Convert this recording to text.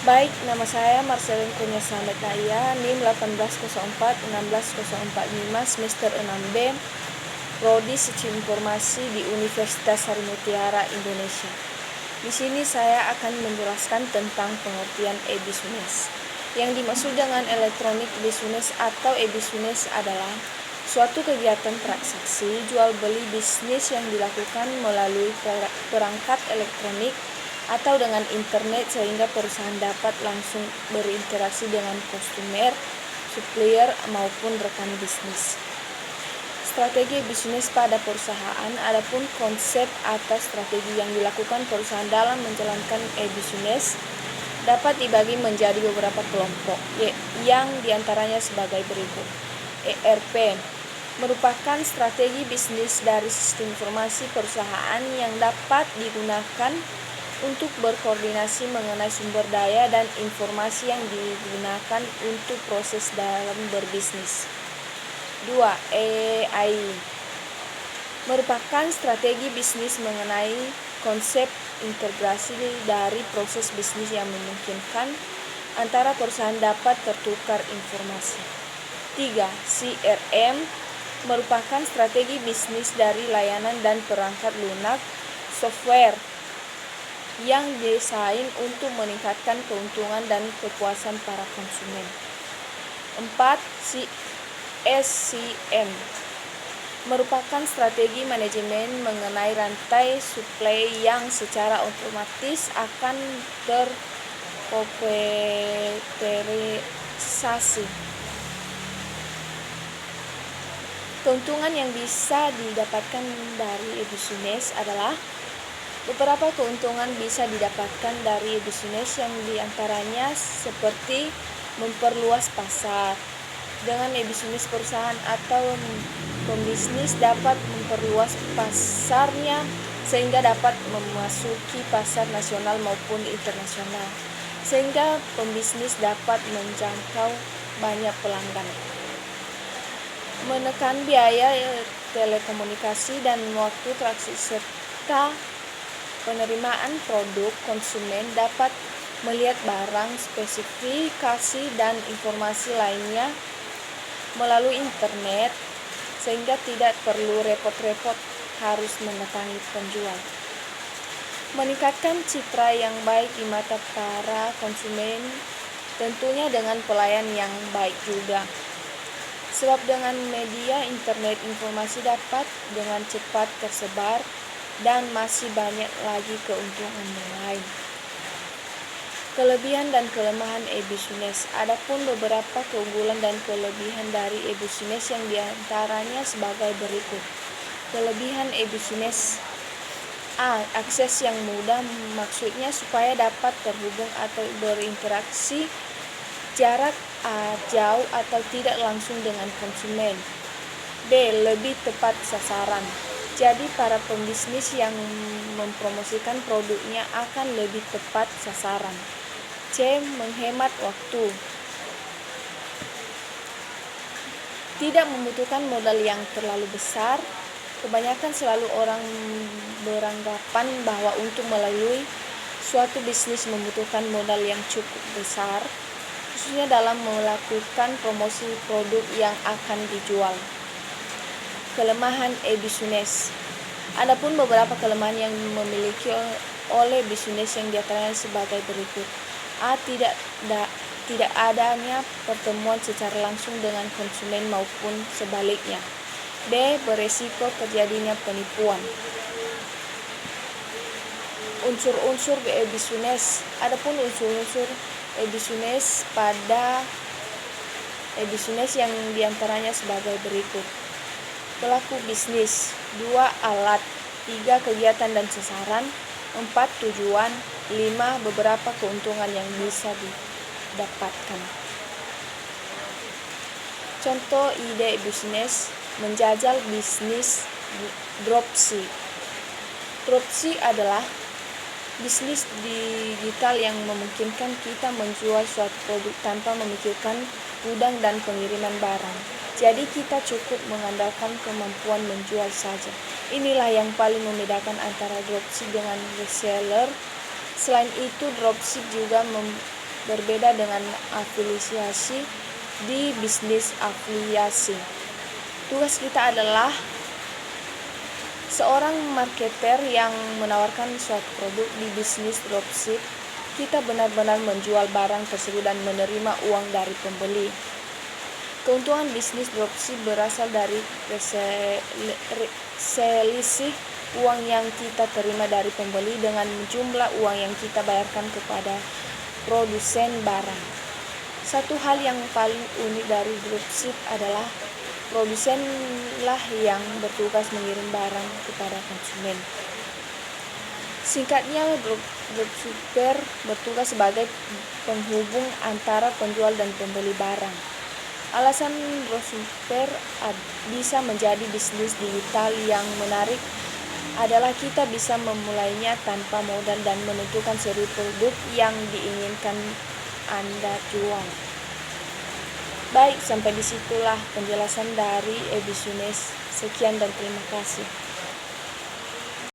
Baik, nama saya Marcelin Kurnia Slamet Naya, NIM 1804-16045, semester 6B, Prodi Sistem Informasi di Universitas Harimutiara Indonesia. Di sini saya akan menjelaskan tentang pengertian e-business. Yang dimaksud dengan electronic business atau e-business adalah suatu kegiatan transaksi jual beli bisnis yang dilakukan melalui perangkat elektronik atau dengan internet sehingga perusahaan dapat langsung berinteraksi dengan konsumer, supplier, maupun rekan bisnis. Strategi bisnis pada perusahaan. Adapun konsep atau strategi yang dilakukan perusahaan dalam menjalankan e-business dapat dibagi menjadi beberapa kelompok, yang diantaranya sebagai berikut. ERP merupakan strategi bisnis dari sistem informasi perusahaan yang dapat digunakan untuk berkoordinasi mengenai sumber daya dan informasi yang digunakan untuk proses dalam berbisnis. 2. EAI merupakan strategi bisnis mengenai konsep integrasi dari proses bisnis yang memungkinkan antara perusahaan dapat tertukar informasi. 3. CRM merupakan strategi bisnis dari layanan dan perangkat lunak software yang didesain untuk meningkatkan keuntungan dan kepuasan para konsumen. 4. SCM merupakan strategi manajemen mengenai rantai suplai yang secara otomatis akan terkomputerisasi. Keuntungan yang bisa didapatkan dari e-business adalah beberapa keuntungan bisa didapatkan dari e-business yang diantaranya seperti memperluas pasar. Dengan e-business perusahaan atau pembisnis dapat memperluas pasarnya sehingga dapat memasuki pasar nasional maupun internasional, sehingga pembisnis dapat menjangkau banyak pelanggan. Menekan biaya telekomunikasi dan waktu transaksi serta penerimaan produk. Konsumen dapat melihat barang, spesifikasi, dan informasi lainnya melalui internet sehingga tidak perlu repot-repot harus mendatangi penjual. Meningkatkan citra yang baik di mata para konsumen, tentunya dengan pelayan yang baik juga. Sebab dengan media internet informasi dapat dengan cepat tersebar dan masih banyak lagi keuntungan yang lain. Kelebihan dan kelemahan e-business. Adapun beberapa keunggulan dan kelebihan dari e-business yang diantaranya sebagai berikut. Kelebihan e-business. A. Akses yang mudah, maksudnya supaya dapat terhubung atau berinteraksi jarak jauh atau tidak langsung dengan konsumen. B. Lebih tepat sasaran. Jadi para pembisnis yang mempromosikan produknya akan lebih tepat sasaran. C. Menghemat waktu. Tidak membutuhkan modal yang terlalu besar. Kebanyakan selalu orang beranggapan bahwa untuk melalui suatu bisnis membutuhkan modal yang cukup besar, khususnya dalam melakukan promosi produk yang akan dijual. Kelemahan e-business. Adapun beberapa kelemahan yang dimiliki oleh bisnis yang diantaranya sebagai berikut. A. Tidak adanya pertemuan secara langsung dengan konsumen maupun sebaliknya. B. Beresiko terjadinya penipuan. Unsur-unsur e-business. Adapun unsur-unsur e-business pada e-business yang diantaranya sebagai berikut. Pelaku bisnis. 2. Alat. 3. Kegiatan dan sasaran. 4. Tujuan. 5. Beberapa keuntungan yang bisa didapatkan. Contoh ide bisnis. Menjajal bisnis dropship. Dropship adalah bisnis digital yang memungkinkan kita menjual suatu produk tanpa memikirkan gudang dan pengiriman barang. Jadi kita cukup mengandalkan kemampuan menjual saja. Inilah yang paling membedakan antara dropship dengan reseller. Selain itu, dropship juga berbeda dengan afiliasi di bisnis afiliasi. Tugas kita adalah seorang marketer yang menawarkan suatu produk di bisnis dropship. Kita benar-benar menjual barang tersebut dan menerima uang dari pembeli. Keuntungan bisnis dropship berasal dari selisih uang yang kita terima dari pembeli dengan jumlah uang yang kita bayarkan kepada produsen barang. Satu hal yang paling unik dari dropship adalah produsenlah yang bertugas mengirim barang kepada konsumen. Singkatnya, dropshipper bertugas sebagai penghubung antara penjual dan pembeli barang. Alasan dropshipper bisa menjadi bisnis digital yang menarik adalah kita bisa memulainya tanpa modal dan menentukan seri produk yang diinginkan Anda jual. Baik, sampai disitulah penjelasan dari eBusiness. Sekian dan terima kasih.